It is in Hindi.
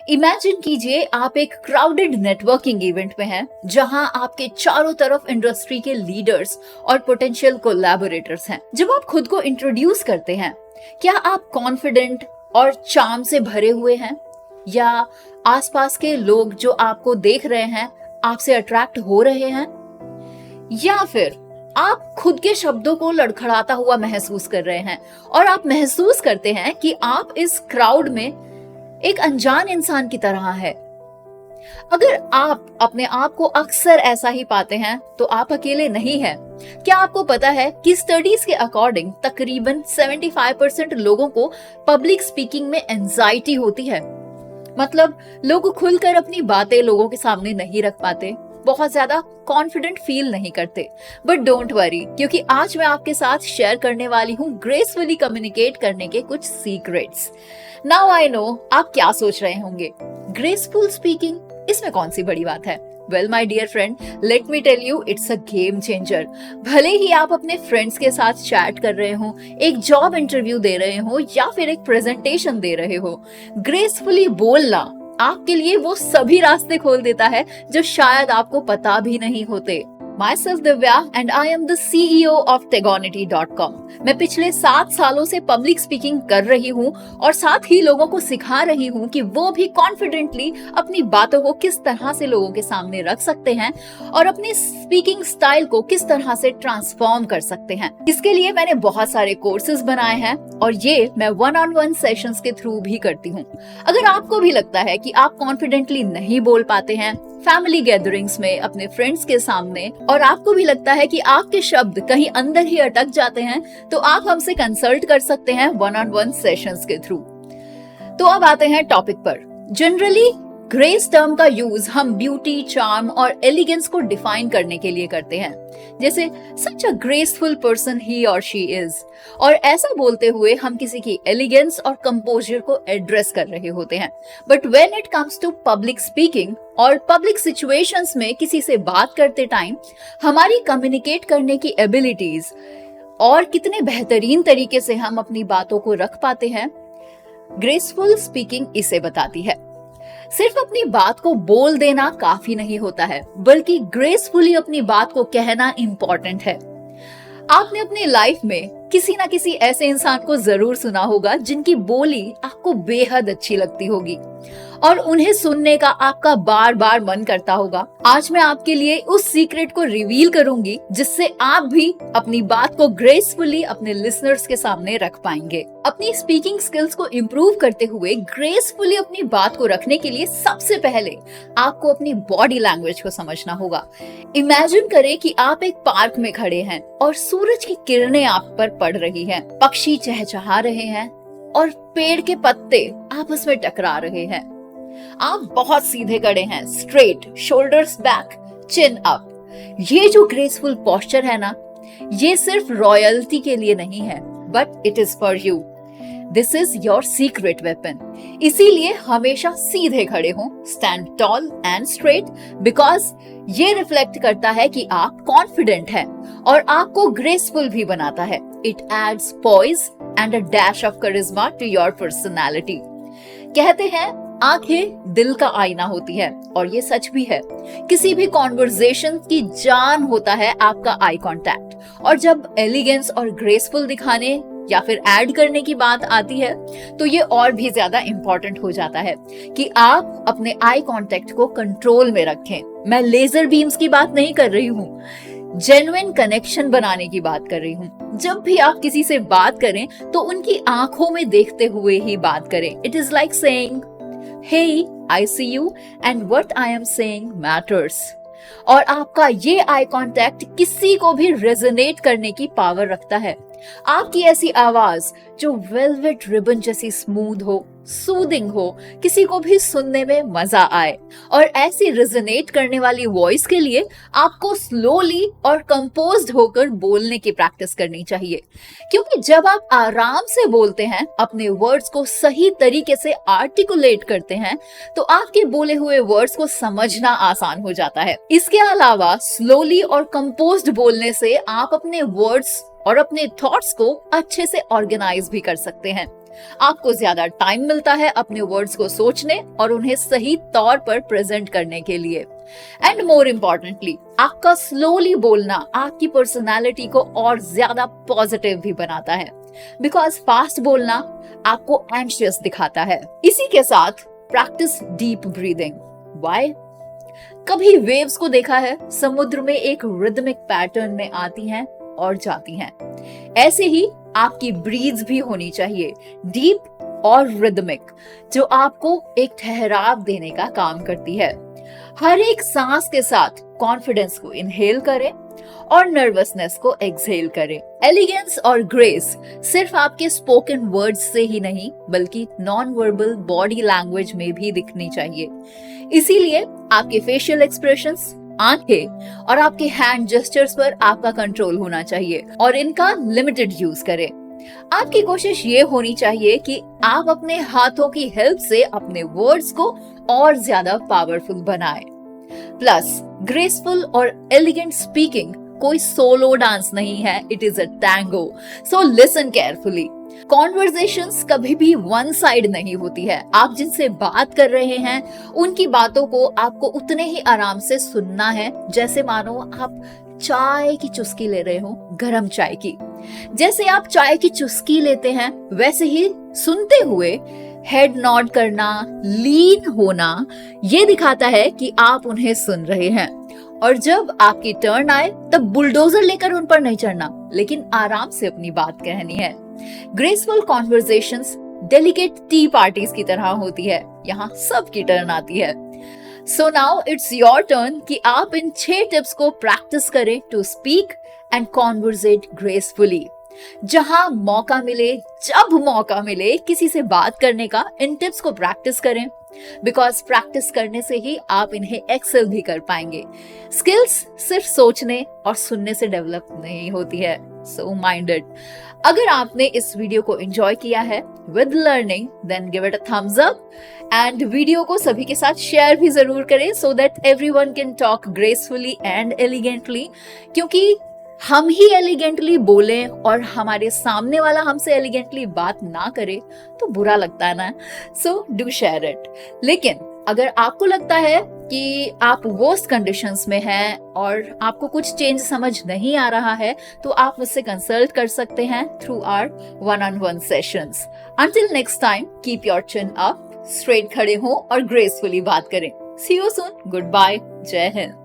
इमेजिन कीजिए आप एक क्राउडेड नेटवर्किंग इवेंट में हैं जहां आपके चारों तरफ इंडस्ट्री के लीडर्स और पोटेंशियल कोलैबोरेटर्स हैं। जब आप खुद को इंट्रोड्यूस करते हैं, क्या आप कॉन्फिडेंट और चार्म से भरे हुए हैं, या आसपास के लोग जो आपको देख रहे हैं आपसे अट्रैक्ट हो रहे हैं, या फिर आप खुद के शब्दों को लड़खड़ाता हुआ महसूस कर रहे हैं और आप महसूस करते हैं कि आप इस क्राउड में एक अनजान इंसान की तरह है। अगर आप अपने आप को अक्सर ऐसा ही पाते हैं तो आप अकेले नहीं हैं। क्या आपको पता है कि स्टडीज के अकॉर्डिंग तकरीबन 75% लोगों को पब्लिक स्पीकिंग में एंजाइटी होती है। मतलब लोग खुलकर अपनी बातें लोगों के सामने नहीं रख पाते, बहुत ज्यादा कॉन्फिडेंट फील नहीं करते। बट डोंट वरी, क्योंकि आज मैं आपके साथ शेयर करने वाली हूँ ग्रेसफुली कम्युनिकेट करने के कुछ सीक्रेट्स। नाउ आई नो आप क्या सोच रहे होंगे, ग्रेसफुल स्पीकिंग, इसमें कौन सी बड़ी बात है। Well my dear friend, let me tell you, it's a game changer. भले ही आप अपने फ्रेंड्स के साथ चैट कर रहे हो, एक जॉब इंटरव्यू दे रहे हो या फिर एक प्रेजेंटेशन दे रहे हो, ग्रेसफुली बोलना आपके लिए वो सभी रास्ते खोल देता है जो शायद आपको पता भी नहीं होते। Myself Divya and I am the CEO of Tegonity.com। मैं पिछले 7 सालों से पब्लिक स्पीकिंग कर रही हूँ और साथ ही लोगों को सिखा रही हूँ कि वो भी कॉन्फिडेंटली अपनी बातों को किस तरह से लोगों के सामने रख सकते हैं और अपनी स्पीकिंग स्टाइल को किस तरह से ट्रांसफॉर्म कर सकते हैं। इसके लिए मैंने बहुत सारे कोर्सेज बनाए हैं और ये मैं one-on-one सेशंस के थ्रू भी करती हूँ। अगर आपको भी लगता है कि आप कॉन्फिडेंटली नहीं बोल पाते हैं फैमिली गैदरिंग्स में, अपने फ्रेंड्स के सामने, और आपको भी लगता है कि आपके शब्द कहीं अंदर ही अटक जाते हैं, तो आप हमसे कंसल्ट कर सकते हैं one-on-one सेशंस के थ्रू। तो अब आते हैं टॉपिक पर। जनरली ग्रेस टर्म का यूज हम ब्यूटी, चार्म और एलिगेंस को डिफाइन करने के लिए करते हैं, जैसे सच अ ग्रेसफुल पर्सन ही और शी इज। और ऐसा बोलते हुए हम किसी की एलिगेंस और कंपोजर को एड्रेस कर रहे होते हैं। But when it comes to public speaking और पब्लिक सिचुएशंस में किसी से बात करते टाइम हमारी कम्युनिकेट करने की एबिलिटीज और कितने बेहतरीन तरीके से हम अपनी बातों को रख पाते हैं, ग्रेसफुल स्पीकिंग इसे बताती है। सिर्फ अपनी बात को बोल देना काफी नहीं होता है, बल्कि ग्रेसफुली अपनी बात को कहना इंपॉर्टेंट है। आपने अपनी लाइफ में किसी ना किसी ऐसे इंसान को जरूर सुना होगा जिनकी बोली आपको बेहद अच्छी लगती होगी और उन्हें सुनने का आपका बार बार मन करता होगा। आज मैं आपके लिए उस सीक्रेट को रिवील करूंगी जिससे आप भी अपनी बात को ग्रेसफुली अपने लिसनर्स के सामने रख पाएंगे। अपनी स्पीकिंग स्किल्स को इम्प्रूव करते हुए ग्रेसफुली अपनी बात को रखने के लिए सबसे पहले आपको अपनी बॉडी लैंग्वेज को समझना होगा। इमेजिन करें कि आप एक पार्क में खड़े हैं और सूरज की किरणें आप पर पड़ रही हैं, पक्षी चहचहा रहे हैं और पेड़ के पत्ते आपस में टकरा रहे हैं। आप बहुत सीधे खड़े हैं, स्ट्रेट, शोल्डर्स बैक, चिन अप। ये जो ग्रेसफुल पोस्चर है ना, ये सिर्फ रॉयल्टी के लिए नहीं है, but it is for you. This is your secret weapon. इसीलिए हमेशा सीधे खड़े हो, stand tall and straight, because ये रिफ्लेक्ट करता है कि आप कॉन्फिडेंट हैं और आपको ग्रेसफुल भी बनाता है। It adds poise and a dash of charisma to your personality. कहते हैं आंखें दिल का आईना होती है, और ये सच भी है। किसी भी कॉन्वर्सेशन की जान होता है आपका आई कांटेक्ट, और जब एलिगेंस और ग्रेसफुल दिखाने या फिर ऐड करने की बात आती है तो ये और भी ज्यादा इंपॉर्टेंट हो जाता है कि आप अपने आई कांटेक्ट को कंट्रोल में रखें। मैं लेजर बीम्स की बात नहीं कर रही हूँ, जेन्युइन कनेक्शन बनाने की बात कर रही हूँ। जब भी आप किसी से बात करें तो उनकी आंखों में देखते हुए ही बात करें। It is like saying, Hey, I see you and what I am saying matters। और आपका ये आई कांटेक्ट किसी को भी रेजोनेट करने की पावर रखता है। आपकी ऐसी आवाज जो वेलवेट रिबन जैसी स्मूथ हो, सूदिंग हो, किसी को भी सुनने में मजा आए। और ऐसी रेजोनेट करने वाली वॉइस के लिए आपको स्लोली और कंपोज्ड होकर बोलने की प्रैक्टिस करनी चाहिए, क्योंकि जब आप आराम से बोलते हैं, अपने वर्ड्स को सही तरीके से आर्टिकुलेट करते हैं, तो आपके बोले हुए वर्ड्स को समझना आसान हो जाता है। इसके अलावा स्लोली और कंपोज्ड बोलने से आप अपने वर्ड्स और अपने थॉट्स को अच्छे से ऑर्गेनाइज भी कर सकते हैं। आपको ज्यादा टाइम मिलता है अपने वर्ड्स को सोचने और उन्हें सही तौर पर प्रेजेंट करने के लिए। एंड मोर इम्पोर्टेंटली, आपका स्लोली बोलना आपकी पर्सनालिटी को और ज्यादा पॉजिटिव भी बनाता है, बिकॉज फास्ट बोलना आपको एंशियस दिखाता है। इसी के साथ प्रैक्टिस डीप ब्रीदिंग। व्हाई? कभी वेव्स को देखा है? समुद्र में एक रिदमिक पैटर्न में आती हैं और जाती हैं। ऐसे ही आपकी ब्रीथ्स भी होनी चाहिए, डीप और रिदमिक, जो आपको एक ठहराव देने का काम करती है। हर एक सांस के साथ कॉन्फिडेंस को इनहेल करें और नर्वसनेस को एक्सहेल करें। एलिगेंस और ग्रेस सिर्फ आपके स्पोकन वर्ड्स से ही नहीं, बल्कि नॉन वर्बल बॉडी लैंग्वेज में भी दिखनी चाहिए। इसीलिए आपके फेशियल एक्सप्रेशंस, आंखें और आपके हैंड जेस्चर्स पर आपका कंट्रोल होना चाहिए और इनका लिमिटेड यूज करें। आपकी कोशिश ये होनी चाहिए कि आप अपने हाथों की हेल्प से अपने वर्ड्स को और ज्यादा पावरफुल बनाएं। प्लस ग्रेसफुल और एलिगेंट स्पीकिंग कोई सोलो डांस नहीं है, it is a tango. So listen carefully. Conversations कभी भी वन साइड नहीं होती है। आप जिनसे बात कर रहे हैं उनकी बातों को आपको उतने ही आराम से सुनना है, जैसे मानो आप चाय की चुस्की ले रहे हो, गरम चाय की। जैसे आप चाय की चुस्की लेते हैं, वैसे ही सुनते हुए हेड नॉड करना, लीन होना, ये दिखाता है कि आप उन्हें सुन रहे हैं। और जब आपकी टर्न आए तब बुलडोजर लेकर उन पर नहीं चढ़ना, लेकिन आराम से अपनी बात कहनी है। Graceful conversations delicate tea parties की तरह होती है, यहाँ सबकी टर्न आती है। So now it's your turn कि आप इन 6 टिप्स को प्रैक्टिस करें to speak and conversate gracefully. जहां मौका मिले, जब मौका मिले किसी से बात करने का, इन टिप्स को प्रैक्टिस करें, बिकॉज प्रैक्टिस करने से ही आप इन्हें एक्सेल भी कर पाएंगे। स्किल्स सिर्फ सोचने और सुनने से डेवलप नहीं होती है, सो माइंडेड। अगर आपने इस वीडियो को एंजॉय किया है with learning, then give it a thumbs up and video को सभी के साथ शेयर भी जरूर करें, so that everyone can talk gracefully and elegantly. क्योंकि हम ही एलिगेंटली बोलें और हमारे सामने वाला हमसे एलिगेंटली बात ना करे तो बुरा लगता है ना। So do share it. लेकिन अगर आपको लगता है कि आप वर्स्ट कंडीशंस में हैं और आपको कुछ चेंज समझ नहीं आ रहा है, तो आप मुझसे कंसल्ट कर सकते हैं through our one-on-one sessions. Until next time, keep your chin up, straight खड़े हो और ग्रेसफुली बात करें। See you soon. Good bye. जय हिंद।